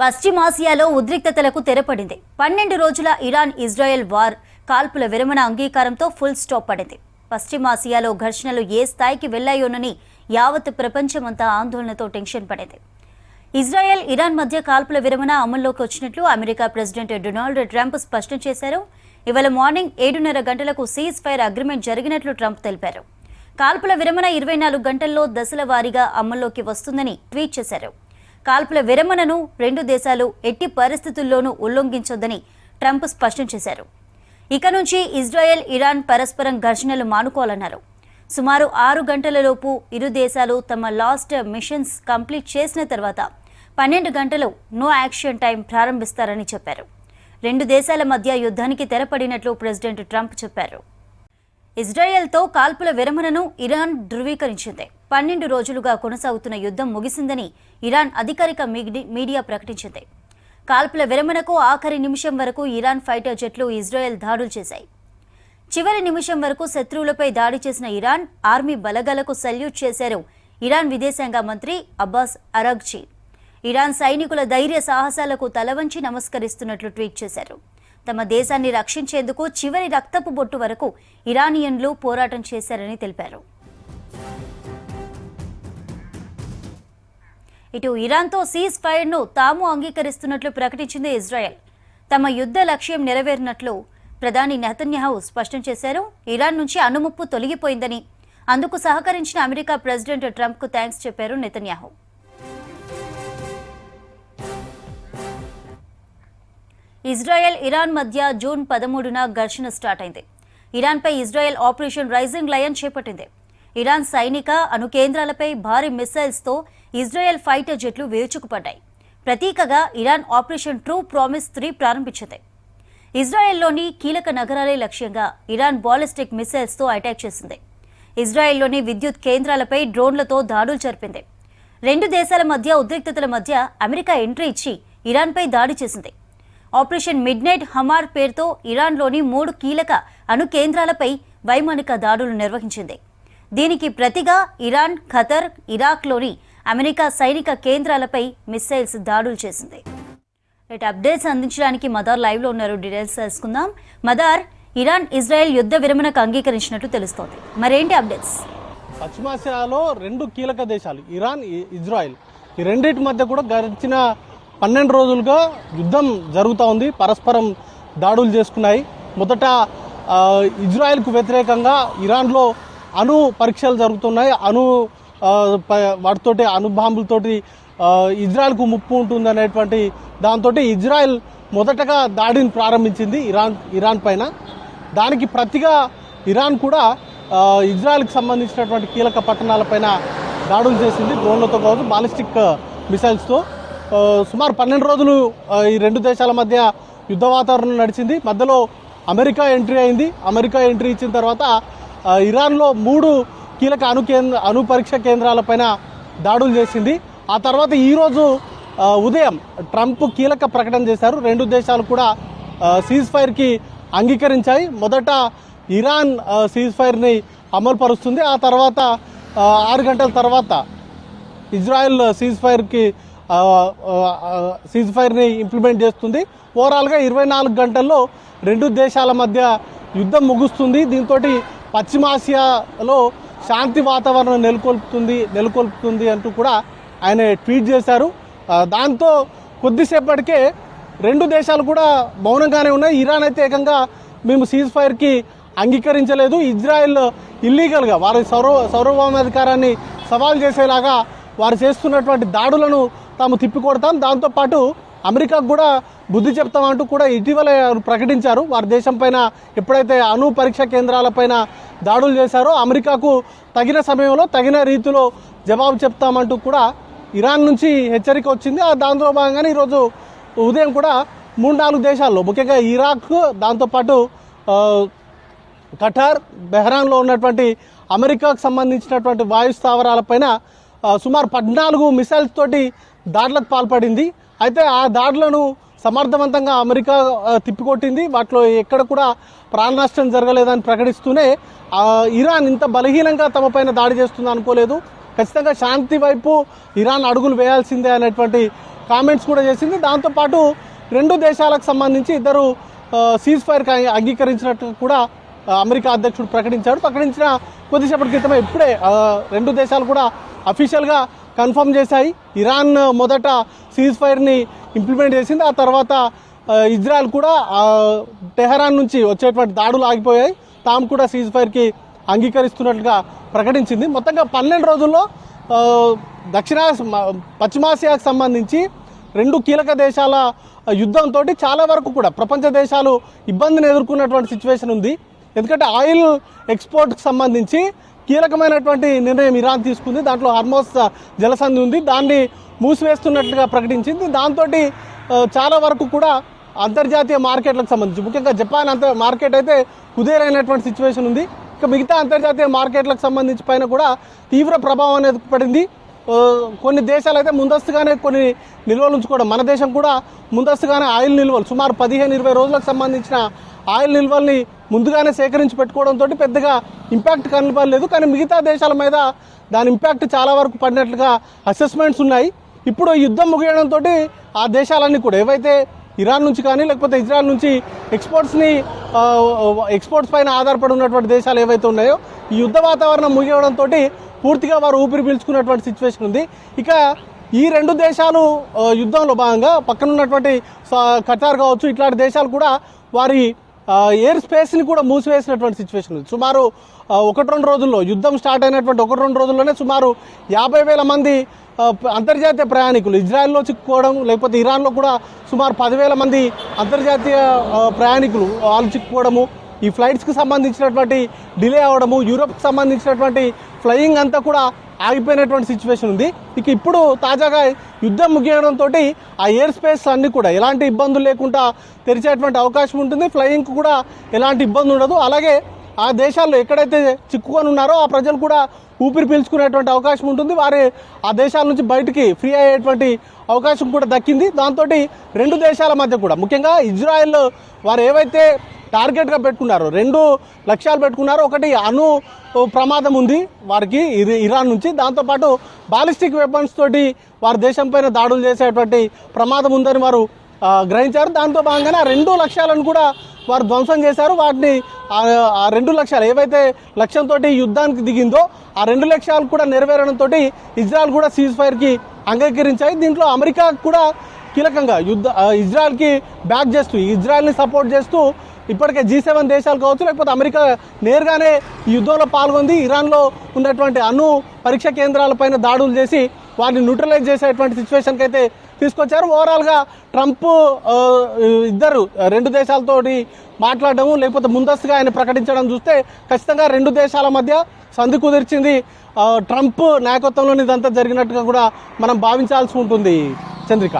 పశ్చిమాసియాలో ఉద్రిక్తతలకు తెరపడింది. 12 రోజుల Iran Israel war కాల్పుల విరమణ అంగీకారంతో ఫుల్ స్టాప్ పడింది. పశ్చిమాసియాలో ఘర్షణలు ఏ స్థాయికి వెళ్లాయోనని యావత్ ప్రపంచమంతా ఆందోళనతో టెన్షన్ పడింది. ఇజ్రాయెల్ ఇరాన్ మధ్య కాల్పుల విరమణ అమల్లోకి వచ్చినట్లు అమెరికా ప్రెసిడెంట్ డొనాల్డ్ ట్రంప్ స్పష్టం చేశారు. ఇవాళ మార్నింగ్ 7:30 గంటలకు సీజ్ ఫైర్ అగ్రిమెంట్ జరిగినట్లు ట్రంప్ తెలిపారు. కాల్పుల విరమణ 24 గంటల్లో దశల వారీగా అమల్లోకి వస్తుందని ట్వీట్ చేశారు. కాల్పుల విరమణను రెండు దేశాలు ఎట్టి పరిస్థితుల్లోనూ ఉల్లంఘించొద్దని ట్రంప్ స్పష్టం చేశారు. ఇక నుంచి ఇజ్రాయెల్ ఇరాన్ పరస్పరం ఘర్షణలు మానుకోవాలన్నారు. సుమారు 6 గంటలలోపు ఇరు దేశాలు తమ లాస్ట్ మిషన్స్ కంప్లీట్ చేసిన తర్వాత 12 గంటలు నో యాక్షన్ టైం ప్రారంభిస్తారని చెప్పారు. రెండు దేశాల మధ్య యుద్ధానికి తెరపడినట్లు ప్రెసిడెంట్ ట్రంప్ చెప్పారు. ఇజ్రాయెల్తో కాల్పుల విరమణను ఇరాన్ ధృవీకరించింది. 12 రోజులుగా కొనసాగుతున్న యుద్ధం ముగిసిందని ఇరాన్ అధికారిక మీడియా ప్రకటించింది. కాల్పుల విరమణకు ఆఖరి నిమిషం వరకు ఇరాన్ ఫైటర్ జెట్లు ఇజ్రాయెల్ దాడులు చేశాయి. చివరి నిమిషం వరకు శత్రువులపై దాడి చేసిన ఇరాన్ ఆర్మీ బలగాలకు సల్యూట్ చేశారు ఇరాన్ విదేశాంగ మంత్రి అబ్బాస్ అరాగ్చి. ఇరాన్ సైనికుల ధైర్య సాహసాలకు తలవంచి నమస్కరిస్తున్నట్లు ట్వీట్ చేశారు. తమ దేశాన్ని రక్షించేందుకు చివరి రక్తపు బొట్టు వరకు ఇరానియన్లు పోరాటం చేశారని తెలిపారు. ఇటు ఇరాన్తో సీజ్ ఫైర్ను తాము అంగీకరిస్తున్నట్లు ప్రకటించింది ఇజ్రాయెల్. తమ యుద్ధ లక్ష్యం నెరవేరినట్లు ప్రధాని నెతన్యాహు స్పష్టం చేశారు. ఇరాన్ నుంచి అణుముప్పు తొలగిపోయిందని, అందుకు సహకరించిన అమెరికా ప్రెసిడెంట్ ట్రంప్కు థ్యాంక్స్ చెప్పారు నెతన్యాహు. ఇజ్రాయెల్ ఇరాన్ మధ్య జూన్ 13న ఘర్షణ స్టార్ట్ అయింది. ఇరాన్పై ఇజ్రాయెల్ ఆపరేషన్ రైజింగ్ లయన్ చేపట్టింది. ఇరాన్ సైనిక అణు కేంద్రాలపై భారీ మిసైల్స్తో ఇజ్రాయెల్ ఫైటర్ జెట్లు వేచుకుపడ్డాయి. ప్రతీకగా ఇరాన్ ఆపరేషన్ ట్రూ ప్రామిస్ 3 ప్రారంభించింది. ఇజ్రాయెల్లోని కీలక నగరాలే లక్ష్యంగా ఇరాన్ బాలిస్టిక్ మిసైల్స్తో అటాక్ చేసింది. ఇజ్రాయెల్లోని విద్యుత్ కేంద్రాలపై డ్రోన్లతో దాడులు జరిపింది. రెండు దేశాల మధ్య ఉద్రిక్తతల మధ్య అమెరికా ఎంట్రీ ఇచ్చి ఇరాన్పై దాడి చేసింది. ఆపరేషన్ మిడ్నైట్ హమార్ పేరుతో ఇరాన్లోని 3 కీలక అణు కేంద్రాలపై వైమానిక దాడులు నిర్వహించింది. దీనికి ప్రతిగా ఇరాన్, ఖతర్, ఇరాక్లోని అమెరికా సైనిక కేంద్రాలపై మిసైల్స్ దాడులు చేసింది. అప్డేట్స్ అందించడానికి మదార్ లైవ్లో ఉన్నారు. డీటెయిల్స్ తెలుసుకుందాం. మదార్, ఇరాన్ ఇజ్రాయెల్ యుద్ధ విరమణకు అంగీకరించినట్టు తెలుస్తోంది, మరేంటి అప్డేట్స్? పశ్చిమాసియాలో రెండు కీలక దేశాలు ఇరాన్, ఇజ్రాయెల్, ఈ రెండింటి మధ్య కూడా గడిచిన 12 రోజులుగా యుద్ధం జరుగుతూ ఉంది. పరస్పరం దాడులు చేసుకున్నాయి. మొదట ఇజ్రాయెల్కు వ్యతిరేకంగా ఇరాన్లో అణు పరీక్షలు జరుగుతున్నాయి. వాటితోటి అణు బాంబులతోటి ఇజ్రాయెల్కు ముప్పు ఉంటుంది అనేటువంటి దాంతో ఇజ్రాయెల్ మొదటగా దాడిని ప్రారంభించింది ఇరాన్ పైన. దానికి ప్రతిగా ఇరాన్ కూడా ఇజ్రాయెల్కి సంబంధించినటువంటి కీలక పట్టణాలపైన దాడులు చేసింది. డ్రోన్లతో కావచ్చు, బాలిస్టిక్ మిసైల్స్తో. సుమారు 12 రోజులు ఈ రెండు దేశాల మధ్య యుద్ధ వాతావరణం నడిచింది. మధ్యలో అమెరికా ఎంట్రీ అయింది. అమెరికా ఎంట్రీ ఇచ్చిన తర్వాత ఇరాన్లో 3 కీలక అణు పరీక్ష కేంద్రాలపైన దాడులు చేసింది. ఆ తర్వాత ఈరోజు ఉదయం ట్రంప్ కీలక ప్రకటన చేశారు. రెండు దేశాలు కూడా సీజ్ ఫైర్కి అంగీకరించాయి. మొదట ఇరాన్ సీజ్ ఫైర్ని అమలు పరుస్తుంది. ఆ తర్వాత 6 గంటల తర్వాత ఇజ్రాయెల్ సీజ్ ఫైర్ని ఇంప్లిమెంట్ చేస్తుంది. ఓవరాల్గా 24 గంటల్లో రెండు దేశాల మధ్య యుద్ధం ముగుస్తుంది. దీంతో పశ్చిమాసియాలో శాంతి వాతావరణం నెలకొల్పుతుంది అంటూ కూడా ఆయన ట్వీట్ చేశారు. దాంతో కొద్దిసేపటికే రెండు దేశాలు కూడా మౌనంగానే ఉన్నాయి. ఇరాన్ అయితే ఏకంగా మేము సీజ్ ఫైర్కి అంగీకరించలేదు, ఇజ్రాయెల్ ఇల్లీగల్గా వారి సార్వభౌమాధికారాన్ని సవాల్ చేసేలాగా వారు చేస్తున్నటువంటి దాడులను తాము తిప్పికొడతాం, దాంతోపాటు అమెరికాకు కూడా బుద్ధి చెప్తామంటూ కూడా ఇటీవల ప్రకటించారు. వారి దేశం పైన ఎప్పుడైతే అణు పరీక్ష కేంద్రాలపైన దాడులు చేశారో అమెరికాకు తగిన సమయంలో తగిన రీతిలో జవాబు చెప్తామంటూ కూడా ఇరాన్ నుంచి హెచ్చరిక వచ్చింది. దాంతో భాగంగానే ఈరోజు ఉదయం కూడా 3-4 దేశాల్లో, ముఖ్యంగా ఇరాక్, దాంతోపాటు ఖటార్, బెహ్రాన్లో ఉన్నటువంటి అమెరికాకు సంబంధించినటువంటి వాయు స్థావరాలపైన సుమారు 14 మిసైల్స్ తోటి దాడులకు పాల్పడింది. అయితే ఆ దాడులను సమర్థవంతంగా అమెరికా తిప్పికొట్టింది. వాటిలో ఎక్కడ కూడా ప్రాణ నష్టం జరగలేదని ప్రకటిస్తూనే ఇరాన్ ఇంత బలహీనంగా తమ పైన దాడి చేస్తుంది అనుకోలేదు. ఖచ్చితంగా శాంతి వైపు ఇరాన్ అడుగులు వేయాల్సిందే అనేటువంటి కామెంట్స్ కూడా చేసింది. దాంతోపాటు రెండు దేశాలకు సంబంధించి ఇద్దరు సీజ్ ఫైర్కి అంగీకరించినట్టు కూడా అమెరికా అధ్యక్షుడు ప్రకటించిన కొద్దిసేపటి క్రితమే ఇప్పుడే రెండు దేశాలు కూడా అఫీషియల్గా కన్ఫర్మ్ చేశాయి. ఇరాన్ మొదట సీజ్ ఫైర్ని ఇంప్లిమెంట్ చేసింది. ఆ తర్వాత ఇజ్రాయెల్ కూడా టెహరాన్ నుంచి వచ్చేటువంటి దాడులు ఆగిపోయాయి. తాము కూడా సీజ్ ఫైర్కి అంగీకరిస్తున్నట్లుగా ప్రకటించింది. మొత్తంగా 12 రోజుల్లో పశ్చిమాసియాకు సంబంధించి రెండు కీలక దేశాల యుద్ధంతో చాలా వరకు కూడా ప్రపంచ దేశాలు ఇబ్బందిని ఎదుర్కొన్నటువంటి సిచ్యువేషన్ ఉంది. ఎందుకంటే ఆయిల్ ఎక్స్పోర్ట్కి సంబంధించి కీలకమైనటువంటి నిర్ణయం ఇరాన్ తీసుకుంది. దాంట్లో హార్మోస్ జలసంధి ఉంది, దాన్ని మూసివేస్తున్నట్లుగా ప్రకటించింది. దాంతో చాలా వరకు కూడా అంతర్జాతీయ మార్కెట్లకు సంబంధించి ముఖ్యంగా జపాన్ మార్కెట్ అయితే కుదేరైనటువంటి సిచ్యువేషన్ ఉంది. ఇక మిగతా అంతర్జాతీయ మార్కెట్లకు సంబంధించి పైన కూడా తీవ్ర ప్రభావం అనేది పడింది. కొన్ని దేశాలు అయితే ముందస్తుగానే కొన్ని నిల్వలు ఉంచుకోవడం, మన దేశం కూడా ముందస్తుగానే ఆయిల్ నిల్వలు సుమారు 15-20 రోజులకు సంబంధించిన ఆయిల్ నిల్వల్ని ముందుగానే సేకరించి పెట్టుకోవడంతో పెద్దగా ఇంపాక్ట్ కనపడలేదు. కానీ మిగతా దేశాల మీద దాని ఇంపాక్ట్ చాలా వరకు పడినట్లుగా అసెస్మెంట్స్ ఉన్నాయి. ఇప్పుడు యుద్ధం ముగియడంతో ఆ దేశాలన్నీ కూడా ఏవైతే ఇరాన్ నుంచి కానీ లేకపోతే ఇజ్రాయెల్ నుంచి ఎక్స్పోర్ట్స్ పైన ఆధారపడి ఉన్నటువంటి దేశాలు ఏవైతే ఉన్నాయో ఈ యుద్ధ వాతావరణం ముగియడంతో పూర్తిగా వారు ఊపిరి పీల్చుకున్నటువంటి సిచ్యువేషన్ ఉంది. ఇక ఈ రెండు దేశాలు యుద్ధంలో భాగంగా పక్కనున్నటువంటి ఖతార్ కావచ్చు ఇట్లాంటి దేశాలు కూడా వారి ఎయిర్ స్పేస్ని కూడా మూసివేసినటువంటి సిచ్యువేషన్ ఉంది. సుమారు 1-2 రోజుల్లో యుద్ధం స్టార్ట్ అయినటువంటి 1-2 రోజుల్లోనే సుమారు 50,000 మంది అంతర్జాతీయ ప్రయాణికులు ఇజ్రాయెల్లో చిక్కుకోవడం, లేకపోతే ఇరాన్లో కూడా సుమారు 10,000 మంది అంతర్జాతీయ ప్రయాణికులు వాళ్ళు చిక్కుకోవడము, ఈ ఫ్లైట్స్కి సంబంధించినటువంటి డిలే అవ్వడము, యూరోప్కి సంబంధించినటువంటి ఫ్లయింగ్ అంతా కూడా ఆగిపోయినటువంటి సిచ్యువేషన్ ఉంది. ఇక ఇప్పుడు తాజాగా యుద్ధం ముగియడంతో ఆ ఎయిర్ స్పేస్ అన్నీ కూడా ఎలాంటి ఇబ్బందులు లేకుండా తెరిచేటువంటి అవకాశం ఉంటుంది. ఫ్లయింగ్కి కూడా ఎలాంటి ఇబ్బంది ఉండదు. అలాగే ఆ దేశాల్లో ఎక్కడైతే చిక్కుకొని ఉన్నారో ఆ ప్రజలు కూడా ఊపిరి పీల్చుకునేటువంటి అవకాశం ఉంటుంది. వారి ఆ దేశాల నుంచి బయటికి ఫ్రీ అయ్యేటువంటి అవకాశం కూడా దక్కింది. దాంతో రెండు దేశాల మధ్య కూడా ముఖ్యంగా ఇజ్రాయెల్ వారు ఏవైతే టార్గెట్గా పెట్టుకున్నారో 2 లక్ష్యాలు పెట్టుకున్నారో, ఒకటి అణు ప్రమాదం ఉంది వారికి ఇరాన్ నుంచి, దాంతోపాటు బాలిస్టిక్ వెపన్స్ తోటి వారి దేశం పైన దాడులు చేసేటువంటి ప్రమాదం ఉందని వారు గ్రహించారు. దాంతో భాగంగానే ఆ 2 లక్ష్యాలను కూడా వారు ధ్వంసం చేశారు. వాటిని ఆ 2 లక్ష్యాలు ఏవైతే లక్ష్యంతో యుద్ధానికి దిగిందో ఆ 2 లక్ష్యాలు కూడా నెరవేరడంతో ఇజ్రాయెల్ కూడా సీజ్ ఫైర్కి అంగీకరించాయి. దీంట్లో అమెరికా కూడా కీలకంగా ఇజ్రాయెల్కి బ్యాక్ చేస్తూ ఇజ్రాయెల్ని సపోర్ట్ చేస్తూ ఇప్పటికే G7 దేశాలు కావచ్చు లేకపోతే అమెరికా నేరుగానే ఈ యుద్ధంలో పాల్గొంది. ఇరాన్లో ఉన్నటువంటి అణు పరీక్ష కేంద్రాలపైన దాడులు చేసి వాటిని న్యూట్రలైజ్ చేసేటువంటి సిచ్యువేషన్కి అయితే తీసుకొచ్చారు. ఓవరాల్గా ట్రంప్ రెండు దేశాలతోటి మాట్లాడడం లేకపోతే ముందస్తుగా ఆయన ప్రకటించడం చూస్తే ఖచ్చితంగా రెండు దేశాల మధ్య సంధి కుదిర్చింది ట్రంప్ నాయకత్వంలోని ఇదంతా జరిగినట్టుగా కూడా మనం భావించాల్సి ఉంటుంది. చంద్రిక.